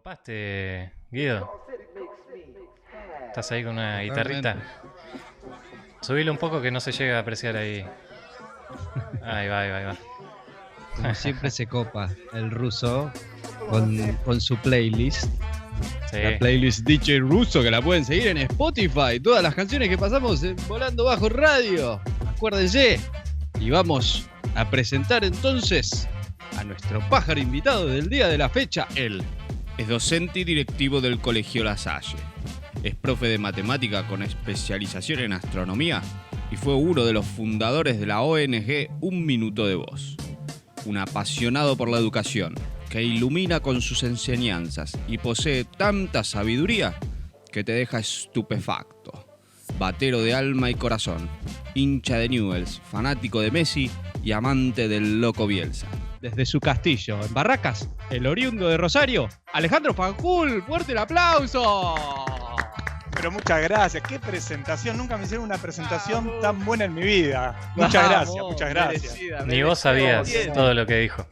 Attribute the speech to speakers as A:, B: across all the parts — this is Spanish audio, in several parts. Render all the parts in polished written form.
A: Copaste, Guido. ¿Estás ahí con una guitarrita? Subile un poco que no se llega a apreciar ahí. Ahí va, ahí va, ahí va.
B: Como siempre se copa el ruso con su playlist.
A: Sí.
B: La playlist DJ Russo, que la pueden seguir en Spotify. Todas las canciones que pasamos en Volando Bajo Radio. Acuérdense. Y vamos a presentar entonces a nuestro pájaro invitado del día de la fecha. Él es docente y directivo del Colegio La Salle. Es profe de matemática con especialización en astronomía y fue uno de los fundadores de la ONG Un Minuto de Voz. Un apasionado por la educación que ilumina con sus enseñanzas y posee tanta sabiduría que te deja estupefacto. Batero de alma y corazón, hincha de Newell's, fanático de Messi y amante del loco Bielsa. Desde su castillo en Barracas, el oriundo de Rosario, Alejandro Fanjul. ¡Fuerte el aplauso!
C: Pero muchas gracias, qué presentación, nunca me hicieron una presentación tan buena en mi vida. Muchas gracias, muchas gracias.
B: Merecida,
A: Ni vos sabías todo lo que dijo.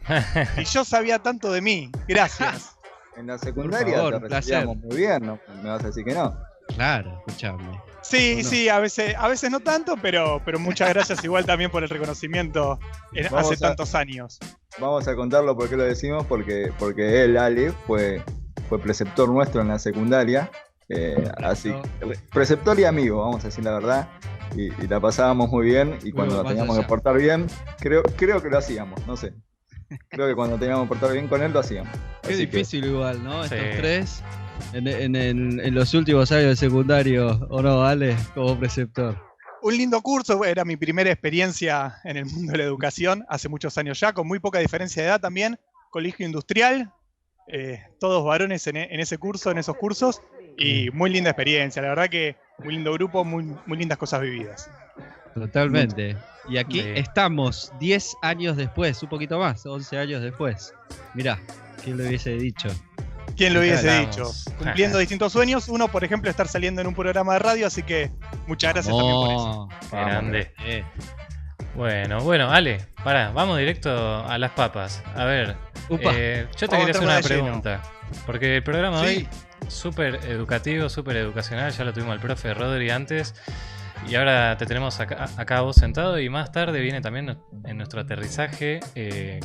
C: Y yo sabía tanto de mí, gracias.
D: En la secundaria
B: Por favor,
D: te recibíamos muy bien, ¿no? Me vas a decir que no.
B: Claro, escuchame.
C: Sí,
B: No.
C: sí, a veces no tanto, pero muchas gracias igual también por el reconocimiento hace tantos años.
D: Vamos a contarlo por qué lo decimos, porque él, Ale, fue preceptor nuestro en la secundaria. Así, preceptor y amigo, vamos a decir la verdad. Y la pasábamos muy bien. Y cuando
B: Más
D: nos teníamos
B: allá.
D: que portar bien, creo que lo hacíamos, no sé. Creo que cuando teníamos que portar bien con él lo hacíamos.
B: Qué
D: Así
B: difícil igual, ¿no?
A: Sí.
B: Estos tres en los últimos años de secundario, ¿o no, Ale? Como preceptor.
C: Un lindo curso, era mi primera experiencia en el mundo de la educación, hace muchos años ya, con muy poca diferencia de edad también, colegio industrial, todos varones en ese curso, en esos cursos, y muy linda experiencia, la verdad que muy lindo grupo, muy lindas cosas vividas.
B: Totalmente. Y aquí
A: Sí.
B: estamos 10 años después, un poquito más, 11 años después. Mirá, ¿quién lo hubiese dicho?
C: ¿Quién lo hubiese
A: Estamos.
C: dicho? Cumpliendo distintos sueños, uno por ejemplo estar saliendo en un programa de radio, así que muchas gracias también por eso.
A: Qué grande.
B: Eh.
A: Bueno, Ale, pará, vamos directo a las papas. A ver,
B: Upa.
A: yo te
C: Vamos
A: quería hacer
C: a
A: una
C: entrar de lleno.
A: pregunta. Porque el programa de
C: Sí.
A: hoy, súper educativo, súper educacional, ya lo tuvimos al profe Rodri antes. Y ahora te tenemos acá vos sentado y más tarde viene también en nuestro aterrizaje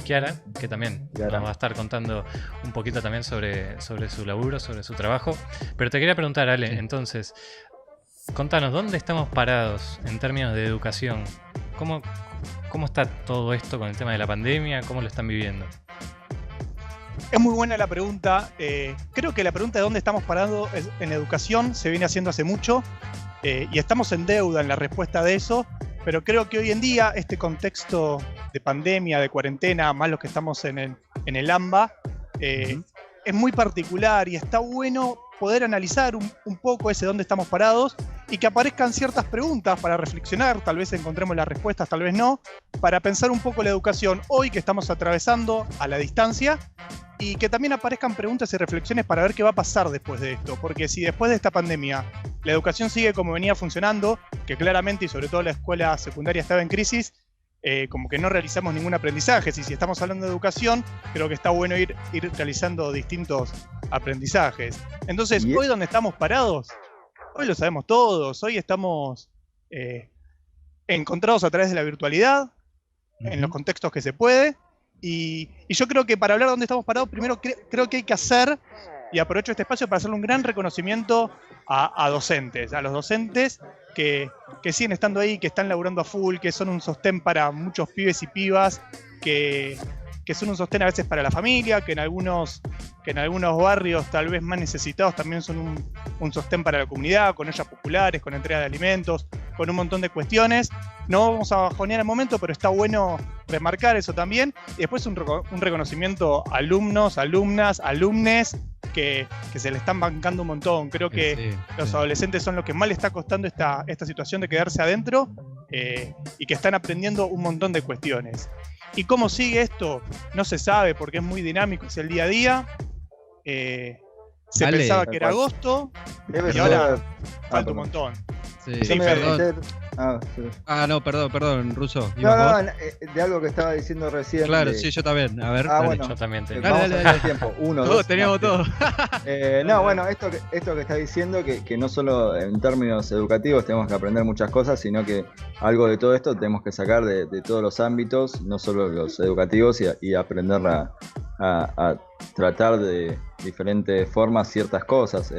A: Kiara, que también
D: Kiara.
A: nos va a estar contando un poquito también sobre su laburo, sobre su trabajo. Pero te quería preguntar, Ale,
B: Sí.
A: entonces, contanos, ¿dónde estamos parados en términos de educación? ¿Cómo está todo esto con el tema de la pandemia? ¿Cómo lo están viviendo?
C: Es muy buena la pregunta. Creo que la pregunta de dónde estamos parados en educación se viene haciendo hace mucho y estamos en deuda en la respuesta de eso, pero creo que hoy en día este contexto de pandemia, de cuarentena, más los que estamos en el AMBA, es muy particular y está bueno poder analizar un poco ese dónde estamos parados y que aparezcan ciertas preguntas para reflexionar, tal vez encontremos las respuestas, tal vez no, para pensar un poco la educación hoy que estamos atravesando a la distancia y que también aparezcan preguntas y reflexiones para ver qué va a pasar después de esto, porque si después de esta pandemia la educación sigue como venía funcionando, que claramente y sobre todo la escuela secundaria estaba en crisis, como que no realizamos ningún aprendizaje. Si estamos hablando de educación, creo que está bueno ir realizando distintos aprendizajes. Entonces,
D: Y-
C: hoy donde estamos parados, hoy lo sabemos todos, hoy estamos encontrados a través de la virtualidad, en los contextos que se puede, y yo creo que para hablar de dónde estamos parados, primero creo que hay que hacer, y aprovecho este espacio para hacerle un gran reconocimiento a docentes, a los docentes que siguen estando ahí, que están laburando a full, que son un sostén para muchos pibes y pibas, que son un sostén a veces para la familia, que en algunos barrios tal vez más necesitados también son un sostén para la comunidad, con ollas populares, con entrega de alimentos, con un montón de cuestiones. No vamos a bajonear el momento, pero está bueno remarcar eso también. Y después un reconocimiento a alumnos, alumnas, alumnes que se le están bancando un montón. Creo que
B: Sí,
C: los
B: sí.
C: adolescentes son los que más le está costando esta situación de quedarse adentro y que están aprendiendo un montón de cuestiones. ¿Y cómo sigue esto? No se sabe porque es muy dinámico, es el día a día. Se
B: Ale.
C: pensaba que era agosto
D: Debe
C: y
D: ser-
C: ahora
D: Ah,
C: falta un
D: perdón.
C: montón.
B: Sí,
D: Yo me voy a
B: perdón.
D: meter Sí.
B: No, perdón, Russo.
D: No, de algo que estaba diciendo recién.
B: Claro, sí, yo también. A ver,
D: bueno,
A: yo también tengo.
D: Vamos a hacer el tiempo.
B: Todos teníamos todo.
D: Bueno, esto que está diciendo, que no solo en términos educativos tenemos que aprender muchas cosas, sino que algo de todo esto tenemos que sacar de todos los ámbitos, no solo los educativos, y aprender a tratar de diferentes formas ciertas cosas.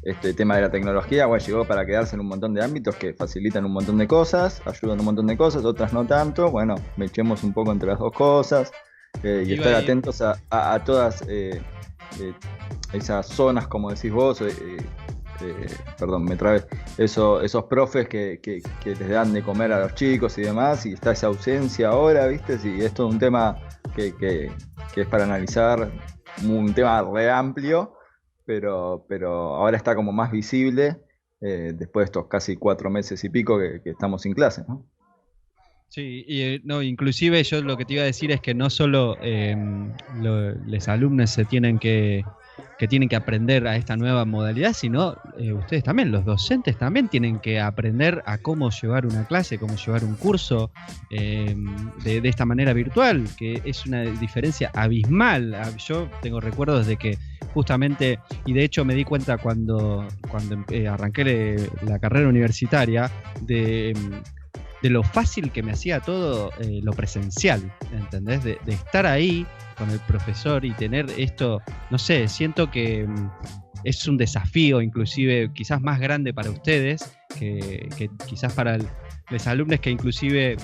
D: Este tema de la tecnología, bueno, llegó para quedarse en un montón de ámbitos que facilitan un montón de cosas, ayudan un montón de cosas, otras no tanto. Bueno, me echemos un poco entre las dos cosas y estar atentos a todas esas zonas, como decís vos. Perdón, me trabé. Esos profes que les dan de comer a los chicos y demás, y está esa ausencia ahora, ¿viste? Sí, es todo un tema que es para analizar, un tema re amplio. Pero ahora está como más visible después de estos casi 4 meses y pico que estamos sin clases, ¿no?
B: Sí, y inclusive yo lo que te iba a decir es que no solo los alumnos tienen que aprender a esta nueva modalidad, sino ustedes también, los docentes también tienen que aprender a cómo llevar una clase, cómo llevar un curso de esta manera virtual, que es una diferencia abismal. Yo tengo recuerdos de que justamente, y de hecho me di cuenta cuando arranqué la carrera universitaria, de lo fácil que me hacía todo lo presencial, ¿entendés? De estar ahí con el profesor y tener esto, no sé, siento que es un desafío inclusive quizás más grande para ustedes que quizás para los alumnos, que inclusive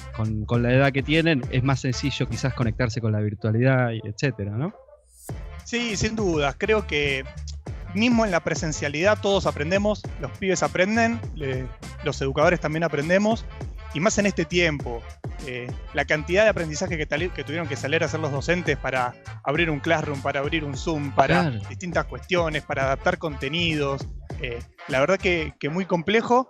B: con la edad que tienen es más sencillo quizás conectarse con la virtualidad, etcétera, ¿no?
C: Sí, sin dudas. Creo que mismo en la presencialidad todos aprendemos, los pibes aprenden, los educadores también aprendemos, y más en este tiempo. La cantidad de aprendizaje que tuvieron que salir a hacer los docentes para abrir un Classroom, para abrir un Zoom, para distintas cuestiones, para adaptar contenidos. La verdad que muy complejo.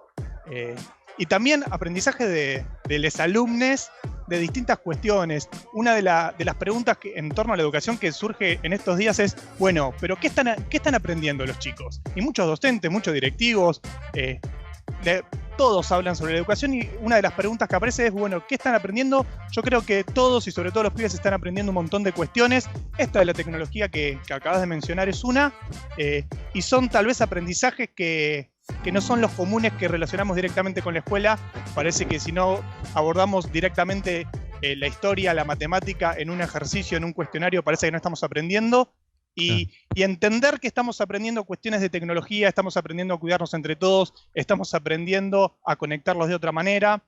C: Y también aprendizaje de los alumnos de distintas cuestiones. Una de las preguntas en torno a la educación que surge en estos días es, bueno, pero ¿qué están aprendiendo los chicos? Y muchos docentes, muchos directivos, todos hablan sobre la educación, y una de las preguntas que aparece es, bueno, ¿qué están aprendiendo? Yo creo que todos, y sobre todo los pibes, están aprendiendo un montón de cuestiones. Esta de la tecnología que acabas de mencionar es una, y son tal vez aprendizajes que no son los comunes que relacionamos directamente con la escuela. Parece que si no abordamos directamente la historia, la matemática en un ejercicio, en un cuestionario, parece que no estamos aprendiendo. Y entender que estamos aprendiendo cuestiones de tecnología, estamos aprendiendo a cuidarnos entre todos, estamos aprendiendo a conectarlos de otra manera.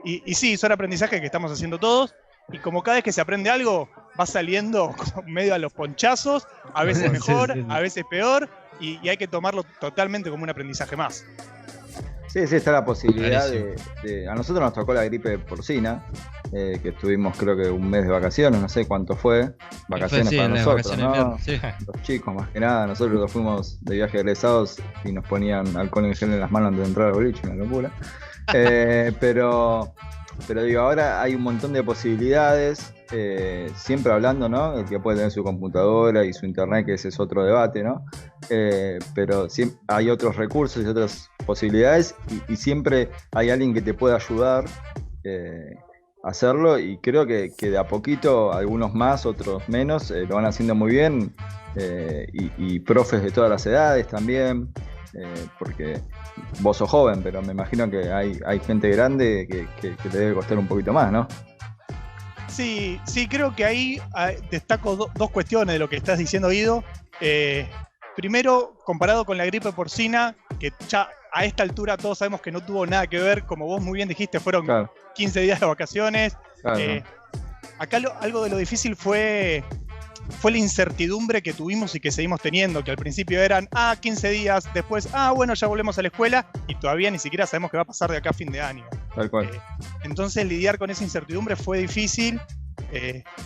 C: Y sí, son aprendizajes que estamos haciendo todos. Y como cada vez que se aprende algo, va saliendo medio a los ponchazos, a veces mejor, a veces peor, y hay que tomarlo totalmente como un aprendizaje más.
D: Sí, está la posibilidad a nosotros nos tocó la gripe porcina, que estuvimos creo que un mes de vacaciones, no sé cuánto fue, vacaciones para nosotros, ¿no? Sí. Los chicos más que nada, nosotros nos fuimos de viaje egresados y nos ponían alcohol en gel en las manos antes de entrar al boliche, una locura. Pero digo, ahora hay un montón de posibilidades, siempre hablando, ¿no? El que puede tener su computadora y su internet, que ese es otro debate, ¿no? Pero hay otros recursos y otras posibilidades, y siempre hay alguien que te puede ayudar a hacerlo, y creo que de a poquito, algunos más, otros menos, lo van haciendo muy bien, y profes de todas las edades también, porque vos sos joven, pero me imagino que hay gente grande que te debe costar un poquito más, ¿no?
C: Sí, creo que ahí destaco dos cuestiones de lo que estás diciendo, Guido. Primero, comparado con la gripe porcina, que ya a esta altura todos sabemos que no tuvo nada que ver, como vos muy bien dijiste, fueron 15 días de vacaciones. Claro. Acá algo de lo difícil fue la incertidumbre que tuvimos y que seguimos teniendo, que al principio eran 15 días, después, bueno, ya volvemos a la escuela, y todavía ni siquiera sabemos qué va a pasar de acá a fin de año.
D: Tal cual.
C: Entonces lidiar con esa incertidumbre fue difícil.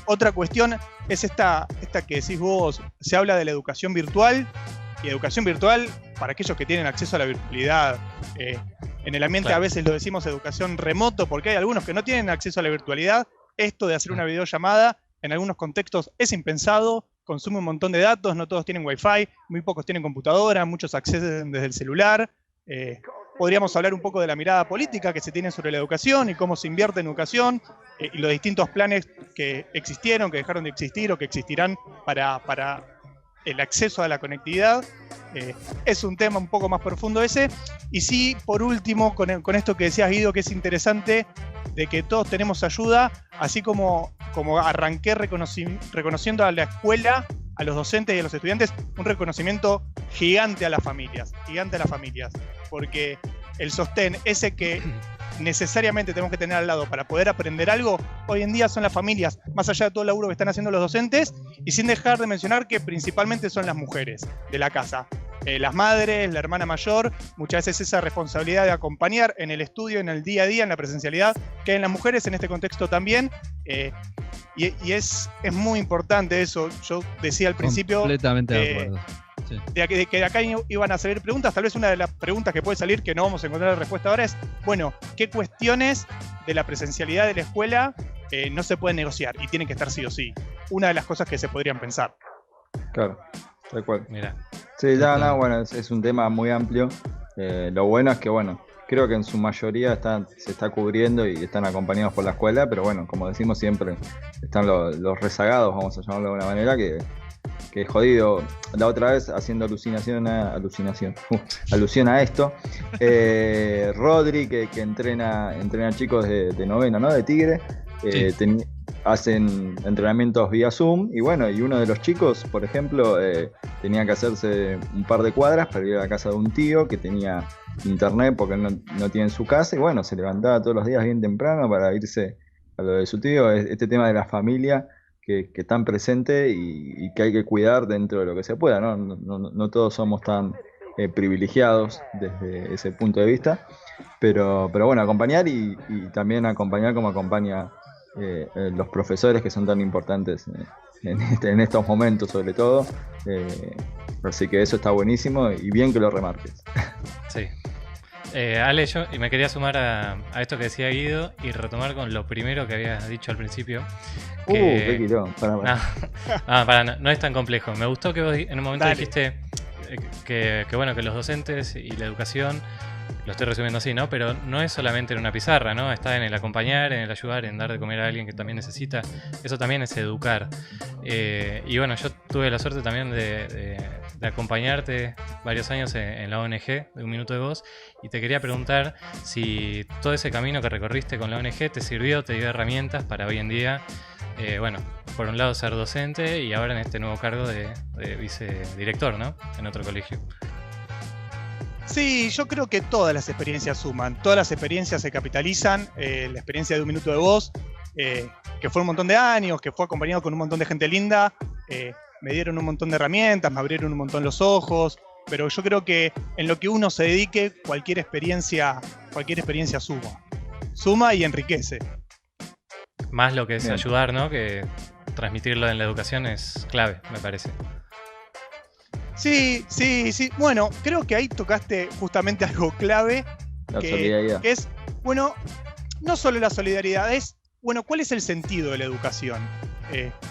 C: Otra cuestión es esta que decís vos, se habla de la educación virtual, y educación virtual para aquellos que tienen acceso a la virtualidad. En el ambiente a veces lo decimos educación remoto, porque hay algunos que no tienen acceso a la virtualidad. Esto de hacer una videollamada en algunos contextos es impensado, consume un montón de datos, no todos tienen wifi, muy pocos tienen computadora, muchos acceden desde el celular. podríamos hablar un poco de la mirada política que se tiene sobre la educación y cómo se invierte en educación y los distintos planes que existieron, que dejaron de existir o que existirán para el acceso a la conectividad. Es un tema un poco más profundo ese. Y sí, por último, con esto que decías, Guido, que es interesante de que todos tenemos ayuda, así como arranqué reconociendo a la escuela, a los docentes y a los estudiantes, un reconocimiento gigante a las familias, porque el sostén ese que necesariamente tenemos que tener al lado para poder aprender algo, hoy en día son las familias, más allá de todo el laburo que están haciendo los docentes, y sin dejar de mencionar que principalmente son las mujeres de la casa. Las madres, la hermana mayor, muchas veces esa responsabilidad de acompañar en el estudio, en el día a día, en la presencialidad, que hay en las mujeres en este contexto también. Y es muy importante eso. Yo decía al principio
B: completamente de acuerdo. Sí.
C: De que de acá iban a salir preguntas. Tal vez una de las preguntas que puede salir, que no vamos a encontrar la respuesta ahora, es, bueno, ¿qué cuestiones de la presencialidad de la escuela no se pueden negociar y tienen que estar sí o sí? Una de las cosas que se podrían pensar.
D: Claro, tal cual.
A: Mira.
D: Sí, bueno, es un tema muy amplio. Lo bueno es que, creo que en su mayoría se está cubriendo y están acompañados por la escuela, pero bueno, como decimos siempre, están los rezagados, vamos a llamarlo de alguna manera, que es jodido. La otra vez, haciendo alusión a esto, Rodri, que entrena chicos de noveno, ¿no? De Tigre, sí. Hacen entrenamientos vía Zoom y uno de los chicos, por ejemplo, tenía que hacerse un par de cuadras para ir a la casa de un tío que tenía internet porque no tiene en su casa y se levantaba todos los días bien temprano para irse a lo de su tío. Este tema de la familia que están presente y que hay que cuidar dentro de lo que se pueda, ¿no? No todos somos tan privilegiados desde ese punto de vista, pero acompañar y también acompañar como acompaña los profesores, que son tan importantes en estos momentos sobre todo, así que eso está buenísimo y bien que lo remarques.
A: Sí. Ale, yo me quería sumar a esto que decía Guido y retomar con lo primero que habías dicho al principio.
D: Qué quilón,
A: no es tan complejo. Me gustó que vos en un momento dijiste que los docentes y la educación, lo estoy resumiendo así, ¿no? Pero no es solamente en una pizarra, ¿no? Está en el acompañar, en el ayudar, en dar de comer a alguien que también necesita. Eso también es educar. Yo tuve la suerte también de acompañarte varios años en la ONG de Un Minuto de Voz, y te quería preguntar si todo ese camino que recorriste con la ONG te sirvió, te dio herramientas para hoy en día, por un lado ser docente y ahora en este nuevo cargo de vicedirector, ¿no? En otro colegio.
C: Sí, yo creo que todas las experiencias suman, todas las experiencias se capitalizan. La experiencia de Un Minuto de Voz, que fue un montón de años, que fue acompañado con un montón de gente linda, me dieron un montón de herramientas, me abrieron un montón los ojos, pero yo creo que en lo que uno se dedique, cualquier experiencia suma y enriquece.
A: Más lo que es ayudar, ¿no? Que transmitirlo en la educación es clave, me parece.
C: Sí. Bueno, creo que ahí tocaste justamente algo clave.
D: La solidaridad.
C: Que es, no solo la solidaridad, es, ¿cuál es el sentido de la educación?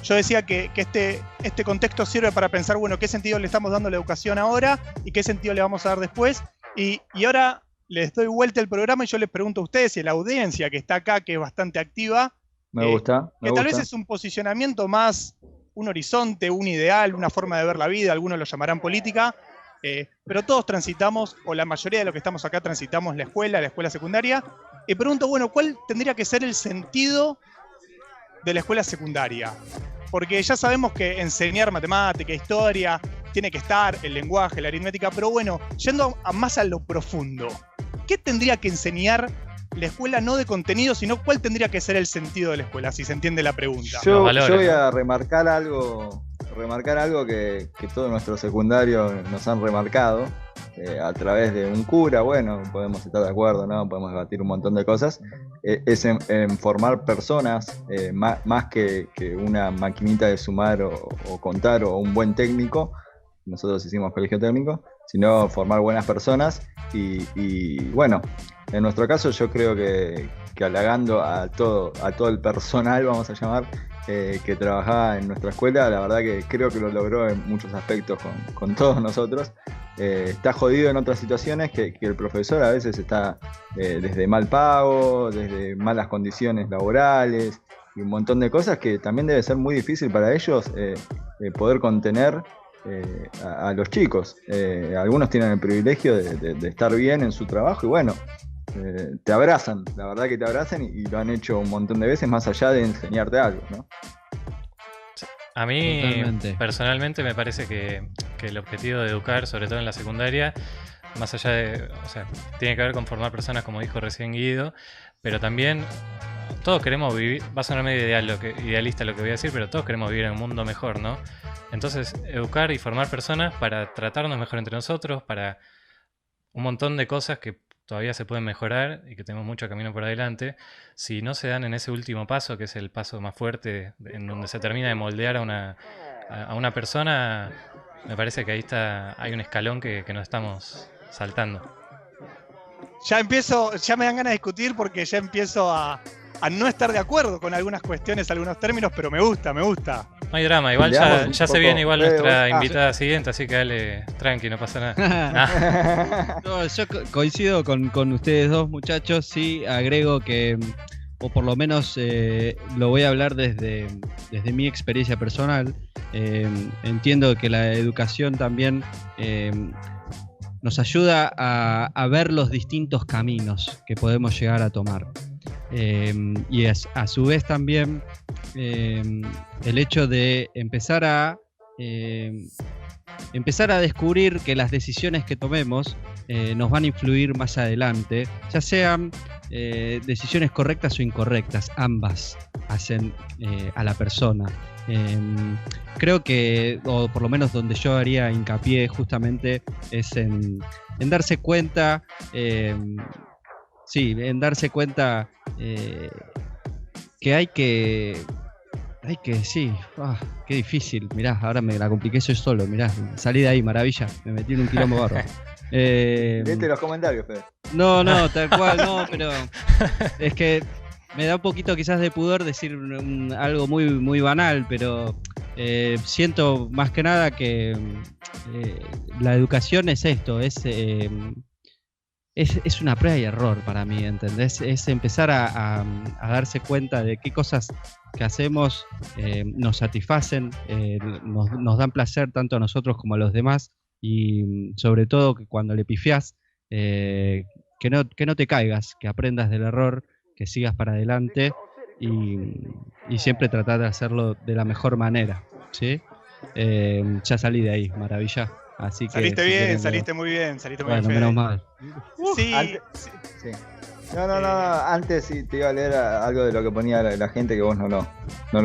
C: Yo decía que este contexto sirve para pensar, ¿qué sentido le estamos dando a la educación ahora? ¿Y qué sentido le vamos a dar después? Y ahora les doy vuelta al programa y yo les pregunto a ustedes y a la audiencia que está acá, que es bastante activa.
D: Me gusta.
C: Tal vez es un posicionamiento más, un horizonte, un ideal, una forma de ver la vida, algunos lo llamarán política, pero todos transitamos, o la mayoría de los que estamos acá transitamos la escuela secundaria, y pregunto, ¿cuál tendría que ser el sentido de la escuela secundaria? Porque ya sabemos que enseñar matemática, historia, tiene que estar el lenguaje, la aritmética, pero yendo más a lo profundo, ¿qué tendría que enseñar la escuela, no de contenido, sino cuál tendría que ser el sentido de la escuela, si se entiende la pregunta?
D: Yo voy a remarcar algo que todos nuestros secundarios nos han remarcado a través de un cura. Podemos estar de acuerdo, ¿no? Podemos debatir un montón de cosas. Es en formar personas, más que una maquinita de sumar o contar o un buen técnico. Nosotros hicimos colegio técnico, sino formar buenas personas y en nuestro caso yo creo que halagando a todo el personal, vamos a llamar, que trabajaba en nuestra escuela, la verdad que creo que lo logró en muchos aspectos con todos nosotros. está jodido en otras situaciones que el profesor a veces está desde mal pago, desde malas condiciones laborales y un montón de cosas que también debe ser muy difícil para ellos poder contener a los chicos. Algunos tienen el privilegio de estar bien en su trabajo y bueno, te abrazan, la verdad que te abrazan y lo han hecho un montón de veces más allá de enseñarte algo, ¿no?
A: A mí,
B: Totalmente.
A: personalmente, me parece que el objetivo de educar, sobre todo en la secundaria, más allá de, o sea, tiene que ver con formar personas, como dijo recién Guido, pero también todos queremos vivir, va a sonar medio idealista lo que voy a decir, pero todos queremos vivir en un mundo mejor, ¿no? Entonces, educar y formar personas para tratarnos mejor entre nosotros, para un montón de cosas que todavía se pueden mejorar y que tenemos mucho camino por adelante, si no se dan en ese último paso, que es el paso más fuerte, en donde se termina de moldear a una persona, me parece que ahí hay un escalón que nos estamos saltando.
C: Ya me dan ganas de discutir porque ya empiezo a no estar de acuerdo con algunas cuestiones, algunos términos, pero me gusta.
A: No hay drama, igual
D: Leamos un
A: ya se
D: poco.
A: viene igual nuestra
D: Ah,
A: invitada siguiente, así que dale, tranqui, no pasa nada.
B: No, yo coincido con ustedes dos, muchachos. Sí, agrego que, o por lo menos lo voy a hablar desde mi experiencia personal. Entiendo que la educación también nos ayuda a ver los distintos caminos que podemos llegar a tomar. Y a su vez también el hecho de empezar a descubrir que las decisiones que tomemos nos van a influir más adelante, ya sean decisiones correctas o incorrectas, ambas hacen a la persona. Creo que, o por lo menos donde yo haría hincapié justamente, es en darse cuenta, en darse cuenta que hay que, qué difícil, mirá, ahora me la compliqué yo solo, mirá, salí de ahí, maravilla, me metí en un quilombo bárbaro.
D: Léete los comentarios, Fede.
B: No, tal cual, no, pero es que me da un poquito quizás de pudor decir algo muy, muy banal, pero siento más que nada que la educación es esto, es una prueba y error para mí, ¿entendés? Es empezar a darse cuenta de qué cosas que hacemos nos satisfacen, nos dan placer tanto a nosotros como a los demás, y sobre todo que cuando le pifiás, que no te caigas, que aprendas del error, que sigas para adelante y siempre tratar de hacerlo de la mejor manera, ¿sí? Ya salí de ahí, maravilla. Así que,
C: Saliste bien, saliste muy bien,
B: bueno,
C: Fede.
B: menos mal.
C: Sí,
D: Sí. No, antes sí te iba a leer algo de lo que ponía la gente que vos no lo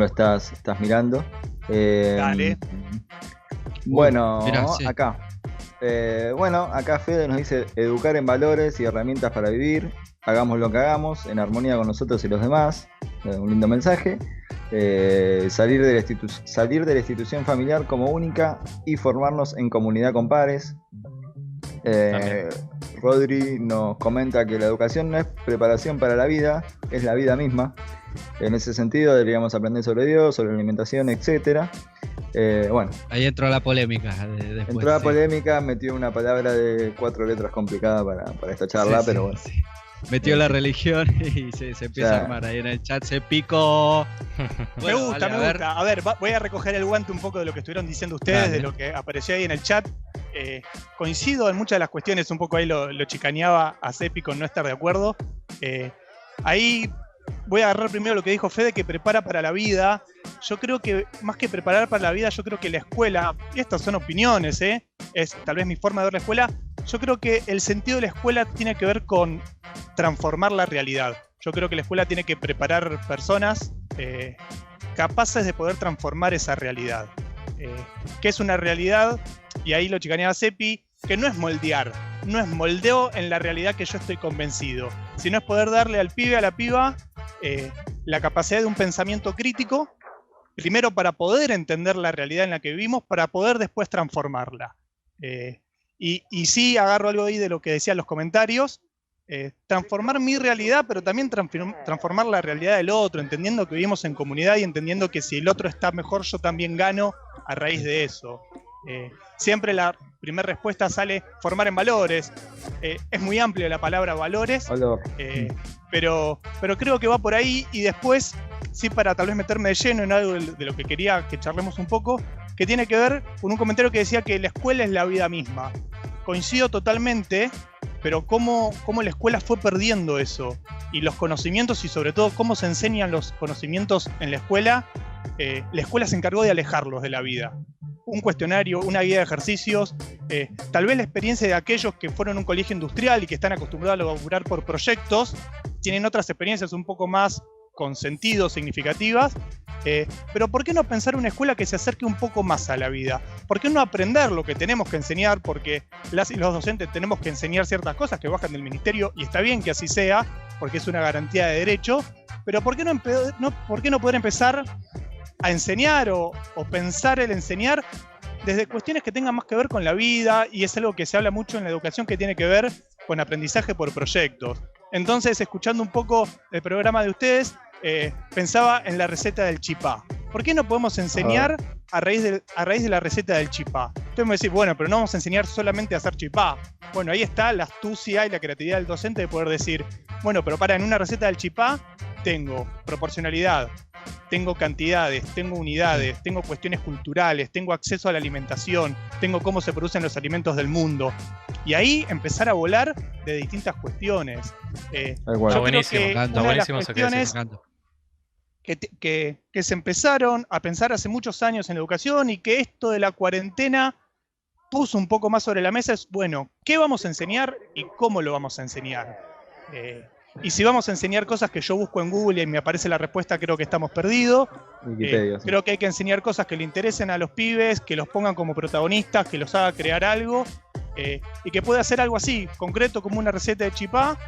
D: estás mirando.
C: Dale.
D: Bueno,
B: Mirá, sí.
D: acá. Acá Fede nos dice: educar en valores y herramientas para vivir. Hagamos lo que hagamos, en armonía con nosotros y los demás. Un lindo mensaje. Salir de la institución familiar como única y formarnos en comunidad con pares. Rodri nos comenta que la educación no es preparación para la vida, es la vida misma. En ese sentido deberíamos aprender sobre Dios, sobre la alimentación, etcétera.
B: Ahí entró la polémica. Después,
D: entró la polémica, metió una palabra de 4 letras complicada para esta charla, pero bueno.
B: Sí. Metió la religión y se empieza a armar ahí en el chat, se picó.
C: Me gusta. A ver, voy a recoger el guante un poco de lo que estuvieron diciendo ustedes,
B: Dale.
C: de lo que apareció ahí en el chat. Coincido en muchas de las cuestiones, un poco ahí lo chicaneaba a Cepi con no estar de acuerdo. Ahí voy a agarrar primero lo que dijo Fede, que prepara para la vida. Yo creo que más que preparar para la vida, yo creo que la escuela, y estas son opiniones, es tal vez mi forma de ver la escuela, yo creo que el sentido de la escuela tiene que ver con transformar la realidad. Yo creo que la escuela tiene que preparar personas capaces de poder transformar esa realidad. ¿Qué es una realidad? Y ahí lo chicaneaba Cepi, que no es moldear, no es moldeo en la realidad que yo estoy convencido, sino es poder darle al pibe, a la piba, la capacidad de un pensamiento crítico, primero para poder entender la realidad en la que vivimos, para poder después transformarla. Y sí agarro algo ahí de lo que decían los comentarios, transformar mi realidad, pero también transformar la realidad del otro, entendiendo que vivimos en comunidad y entendiendo que si el otro está mejor, yo también gano a raíz de eso. Siempre la primera respuesta sale formar en valores. Es muy amplia la palabra valores, pero creo que va por ahí. Y después, sí, para tal vez meterme de lleno en algo de lo que quería que charlemos un poco, que tiene que ver con un comentario que decía que la escuela es la vida misma. Coincido totalmente, pero cómo la escuela fue perdiendo eso. Y los conocimientos, y sobre todo cómo se enseñan los conocimientos en la escuela se encargó de alejarlos de la vida. Un cuestionario, una guía de ejercicios, tal vez la experiencia de aquellos que fueron a un colegio industrial y que están acostumbrados a laburar por proyectos, tienen otras experiencias un poco más con sentido, significativas, pero ¿por qué no pensar una escuela que se acerque un poco más a la vida? ¿Por qué no aprender lo que tenemos que enseñar? Porque las y los docentes tenemos que enseñar ciertas cosas que bajan del ministerio, y está bien que así sea, porque es una garantía de derecho, pero ¿por qué no poder empezar a enseñar o pensar el enseñar desde cuestiones que tengan más que ver con la vida? Y es algo que se habla mucho en la educación, que tiene que ver con aprendizaje por proyectos. Entonces, escuchando un poco el programa de ustedes, pensaba en la receta del chipá. ¿Por qué no podemos enseñar a raíz de la receta del chipá? Entonces me decís, bueno, pero no vamos a enseñar solamente a hacer chipá. Bueno, ahí está la astucia y la creatividad del docente de poder decir, bueno, pero en una receta del chipá tengo proporcionalidad, tengo cantidades, tengo unidades, tengo cuestiones culturales, tengo acceso a la alimentación, tengo cómo se producen los alimentos del mundo. Y ahí empezar a volar de distintas cuestiones.
A: Está buenísimo,
C: está buenísimo eso que decís. Que se empezaron a pensar hace muchos años en la educación, y que esto de la cuarentena puso un poco más sobre la mesa es, bueno, ¿qué vamos a enseñar y cómo lo vamos a enseñar? Y si vamos a enseñar cosas que yo busco en Google y me aparece la respuesta, creo que estamos perdidos. Sí. Creo que hay que enseñar cosas que le interesen a los pibes, que los pongan como protagonistas, que los haga crear algo, y que pueda hacer algo así, concreto, como una receta de chipá.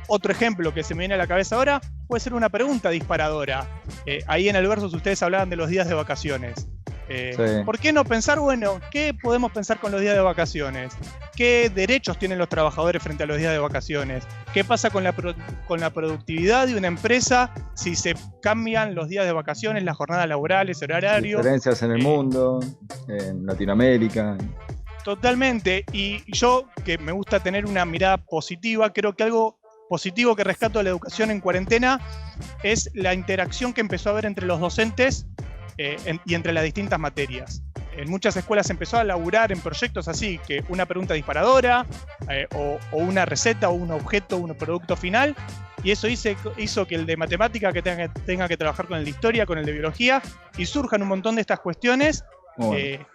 C: Otro ejemplo que se me viene a la cabeza ahora puede ser una pregunta disparadora. Ahí en el versus ustedes hablaban de los días de vacaciones. Sí. ¿Por qué no pensar, bueno, qué podemos pensar con los días de vacaciones? ¿Qué derechos tienen los trabajadores frente a los días de vacaciones? ¿Qué pasa con la productividad de una empresa si se cambian los días de vacaciones, las jornadas laborales, el horario?
D: Diferencias en el mundo, en Latinoamérica.
C: Totalmente. Y yo, que me gusta tener una mirada positiva, creo que algo positivo que rescato de la educación en cuarentena es la interacción que empezó a haber entre los docentes y entre las distintas materias. En muchas escuelas se empezó a laburar en proyectos así, que una pregunta disparadora, o una receta, o un objeto, un producto final, y eso hizo que el de matemática que tenga que trabajar con el de historia, con el de biología, y surjan un montón de estas cuestiones. Bueno.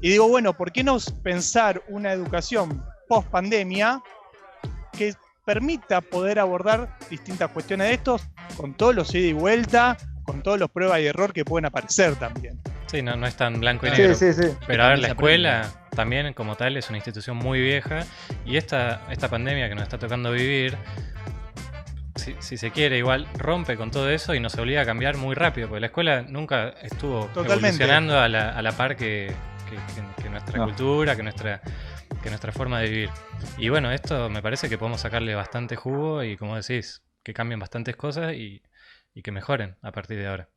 C: Y digo, bueno, ¿por qué no pensar una educación post pandemia que permita poder abordar distintas cuestiones de estos, con todos los ida y vuelta, con todos los pruebas y error que pueden aparecer también?
A: Sí, no es tan blanco y negro.
D: Sí.
A: Pero a ver, la escuela también como tal es una institución muy vieja, y esta pandemia que nos está tocando vivir, si se quiere, igual rompe con todo eso y nos obliga a cambiar muy rápido, porque la escuela nunca estuvo evolucionando a la par que nuestra cultura, que nuestra forma de vivir. Y bueno, esto me parece que podemos sacarle bastante jugo, y como decís, que cambien bastantes cosas y que mejoren a partir de ahora.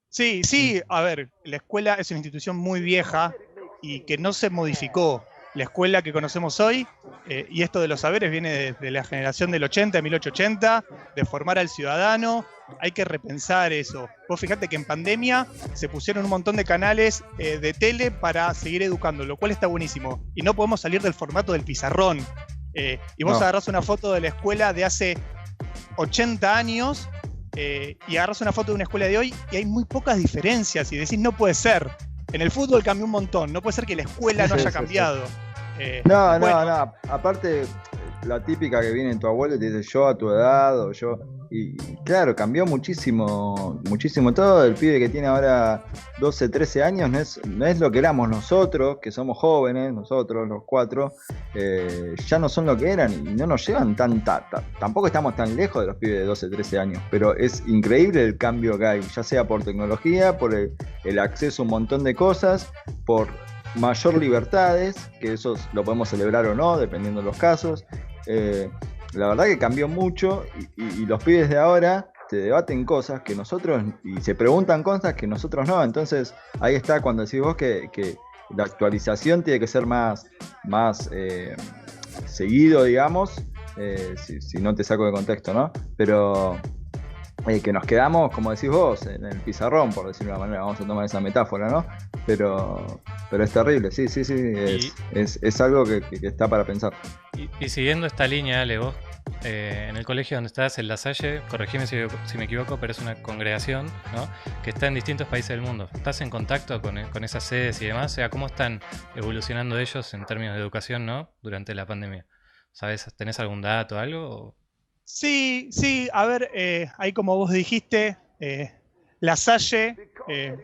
C: Sí, a ver, la escuela es una institución muy vieja y que no se modificó. La escuela que conocemos hoy, y esto de los saberes viene desde la generación del 80, 1880, de formar al ciudadano. Hay que repensar eso. Vos fijate que en pandemia se pusieron un montón de canales de tele para seguir educando, lo cual está buenísimo. Y no podemos salir del formato del pizarrón. Y vos agarrás una foto de la escuela de hace 80 años y agarrás una foto de una escuela de hoy y hay muy pocas diferencias, y decís, no puede ser. En el fútbol cambió un montón, no puede ser que la escuela no haya cambiado.
D: No. Aparte, la típica que viene tu abuelo y te dice yo a tu edad, o yo. Y claro, cambió muchísimo todo. El pibe que tiene ahora 12, 13 años no es lo que éramos nosotros, que somos jóvenes, nosotros los cuatro. Ya no son lo que eran y no nos llevan tampoco estamos tan lejos de los pibes de 12, 13 años. Pero es increíble el cambio que hay, ya sea por tecnología, por el acceso a un montón de cosas, por mayor libertades, que eso lo podemos celebrar o no, dependiendo de los casos. La verdad que cambió mucho, y los pibes de ahora se debaten cosas que nosotros, y se preguntan cosas que nosotros no. Entonces ahí está cuando decís vos que la actualización tiene que ser más seguido, digamos, si no te saco de contexto, ¿no? Pero que nos quedamos, como decís vos, en el pizarrón, por decirlo de una manera, vamos a tomar esa metáfora, ¿no? Pero es terrible, sí, es algo que está para pensar.
A: Y siguiendo esta línea, Ale, vos en el colegio donde estás, en La Salle, corregime si me equivoco, pero es una congregación, ¿no?, que está en distintos países del mundo. ¿Estás en contacto con esas sedes y demás? O sea, ¿cómo están evolucionando ellos en términos de educación, ¿no?, durante la pandemia? ¿Sabes? ¿Tenés algún dato o algo?
C: Sí, a ver, ahí como vos dijiste, La Salle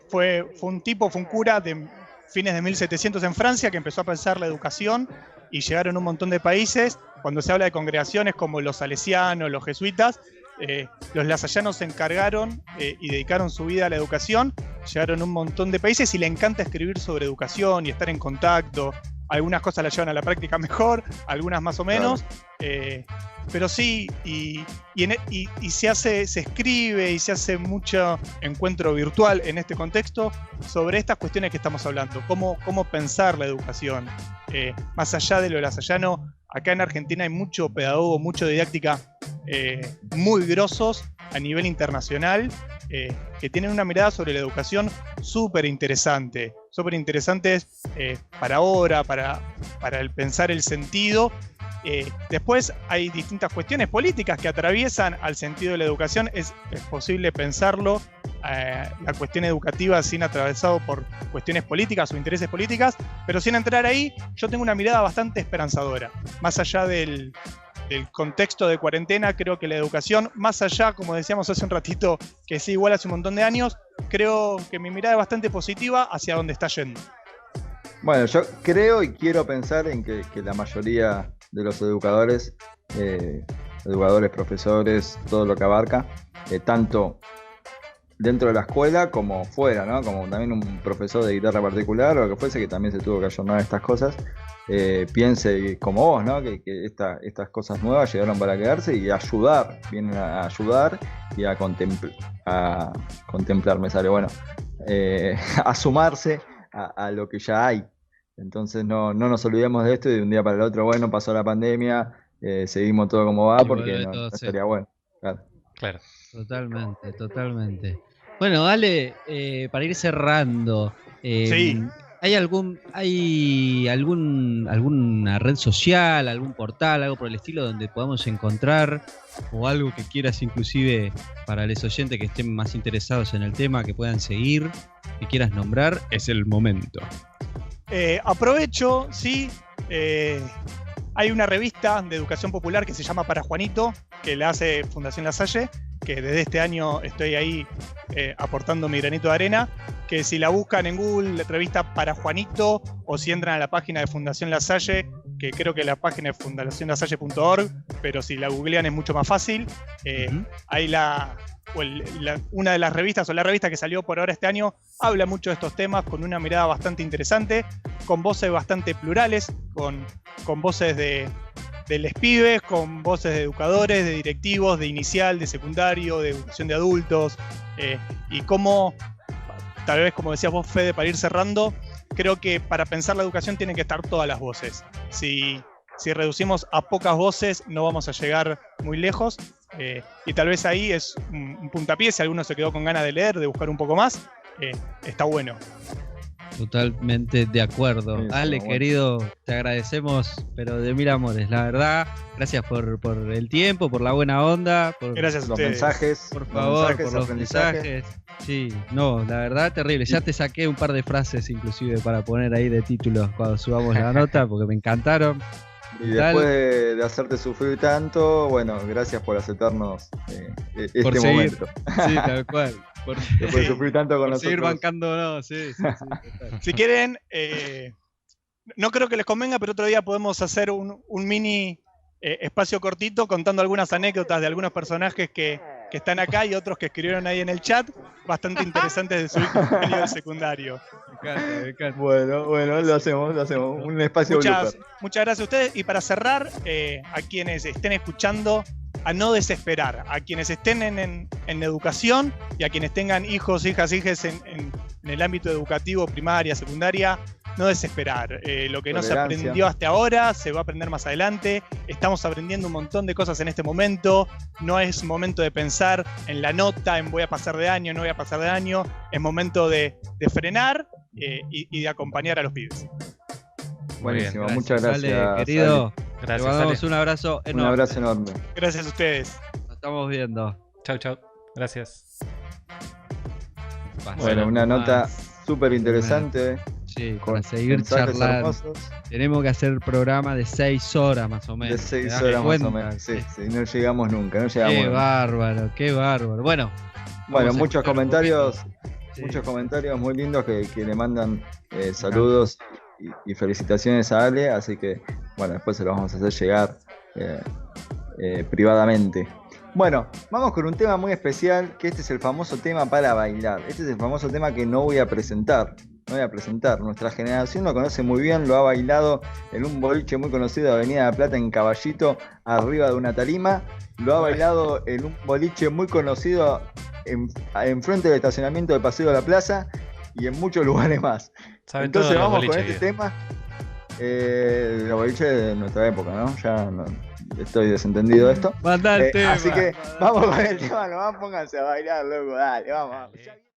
C: fue un cura de fines de 1700 en Francia que empezó a pensar la educación y llegaron un montón de países. Cuando se habla de congregaciones como los salesianos, los jesuitas, los lasallanos se encargaron y dedicaron su vida a la educación. Llegaron un montón de países y le encanta escribir sobre educación y estar en contacto. Algunas cosas las llevan a la práctica mejor, algunas más o menos. Claro. Pero sí, y se escribe y se hace mucho encuentro virtual en este contexto sobre estas cuestiones que estamos hablando. Cómo pensar la educación. Más allá de lo lasallano, acá en Argentina hay mucho pedagogo, mucho didáctica muy grosos a nivel internacional que tienen una mirada sobre la educación súper interesantes para ahora, para el pensar el sentido. Después hay distintas cuestiones políticas que atraviesan al sentido de la educación. Es posible pensarlo, la cuestión educativa sin atravesado por cuestiones políticas o intereses políticas, pero sin entrar ahí, yo tengo una mirada bastante esperanzadora. Más allá del contexto de cuarentena, creo que la educación, más allá, como decíamos hace un ratito, que es igual hace un montón de años, creo que mi mirada es bastante positiva hacia donde está yendo.
D: Bueno, yo creo y quiero pensar en que la mayoría de los educadores, profesores, todo lo que abarca, tanto dentro de la escuela como fuera, ¿no? Como también un profesor de guitarra particular o lo que fuese, que también se tuvo que ayornar estas cosas, piense como vos, ¿no? Que estas cosas nuevas llegaron para quedarse y vienen a ayudar y a contemplar, me sale, bueno, a sumarse a lo que ya hay. Entonces no nos olvidemos de esto y de un día para el otro, bueno, pasó la pandemia, seguimos todo como va, porque no estaría bueno.
A: Claro.
B: Totalmente. Bueno, Ale, para ir cerrando,
C: sí.
B: ¿hay alguna red social, algún portal, algo por el estilo donde podamos encontrar, o algo que quieras inclusive para los oyentes que estén más interesados en el tema, que puedan seguir, que quieras nombrar? Es el momento.
C: Aprovecho, sí, hay una revista de educación popular que se llama Para Juanito, que la hace Fundación La Salle, que desde este año estoy ahí aportando mi granito de arena, que si la buscan en Google, revista Para Juanito, o si entran a la página de Fundación La Salle, que creo que la página es fundacionlasalle.org, pero si la googlean es mucho más fácil. Ahí una de las revistas, o la revista que salió por ahora este año, habla mucho de estos temas con una mirada bastante interesante, con voces bastante plurales, con voces de les pibes, con voces de educadores, de directivos, de inicial, de secundario, de educación de adultos, y cómo, tal vez como decías vos, Fede, para ir cerrando, creo que para pensar la educación tienen que estar todas las voces. Si reducimos a pocas voces no vamos a llegar muy lejos, y tal vez ahí es un puntapié. Si alguno se quedó con ganas de leer, de buscar un poco más, está bueno.
B: Totalmente de acuerdo. Sí, Ale, bueno, querido, te agradecemos, pero de mil amores, la verdad. Gracias por el tiempo, por la buena onda, por
C: gracias a
D: los
C: ustedes.
D: Mensajes.
B: Por favor, por los mensajes. Sí, no, la verdad, terrible. Ya te saqué un par de frases inclusive para poner ahí de títulos cuando subamos la nota, porque me encantaron.
D: Y después de hacerte sufrir tanto, bueno, gracias por aceptarnos este
B: por
D: momento.
B: Sí, tal cual.
D: Después de sufrir tanto con nosotros.
B: Seguir bancándonos, sí.
C: Si quieren, no creo que les convenga, pero otro día podemos hacer un mini espacio cortito contando algunas anécdotas de algunos personajes que están acá y otros que escribieron ahí en el chat, bastante interesantes de su contenido del secundario.
B: Me encanta.
D: Bueno, lo hacemos, un espacio
C: muchas gracias a ustedes, y para cerrar, a quienes estén escuchando a no desesperar. A quienes estén en educación y a quienes tengan hijos, hijas, hijes en el ámbito educativo, primaria, secundaria, no desesperar. Lo que no se aprendió hasta ahora se va a aprender más adelante. Estamos aprendiendo un montón de cosas en este momento. No es momento de pensar en la nota, en voy a pasar de año, no voy a pasar de año. Es momento de frenar y de acompañar a los pibes.
D: Buenísimo,
B: Gracias,
D: muchas gracias.
B: Ale, querido.
A: Gracias,
B: Te mandamos
A: Ale.
B: un abrazo enorme.
D: Un abrazo enorme.
C: Gracias a ustedes.
B: Nos estamos viendo.
A: Chau, chau. Gracias.
D: Bueno, una nota súper interesante.
B: Sí,
D: Con
B: para seguir
D: mensajes
B: charlando.
D: hermosos.
B: Tenemos que hacer programa de 6 horas más o
D: De
B: menos.
D: 6
B: ¿Te das
D: horas más
B: cuenta?
D: o menos. Sí, no llegamos nunca. No
B: Qué
D: llegamos nunca.
B: bárbaro, qué bárbaro. Bueno,
D: Bueno,
B: vamos a
D: muchos
B: escuchar un
D: comentarios.
B: poquito. Sí.
D: Muchos comentarios muy lindos que le mandan saludos y felicitaciones a Ale, así que bueno, después se los vamos a hacer llegar privadamente. Bueno, vamos con un tema muy especial, que este es el famoso tema para bailar. Este es el famoso tema que no voy a presentar. Nuestra generación lo conoce muy bien, lo ha bailado en un boliche muy conocido de Avenida de la Plata en Caballito, arriba de una tarima. Lo ha bailado en un boliche muy conocido en frente del estacionamiento de Paseo de la Plaza y en muchos lugares más.
A: Saben
D: Entonces
A: todos los
D: vamos con
A: boliches,
D: este tema. Los boliches de nuestra época, ¿no? Ya no, estoy desentendido de esto.
B: Mandá el tema.
D: Así que vamos con el tema, nomás pónganse a bailar, loco, dale, vamos.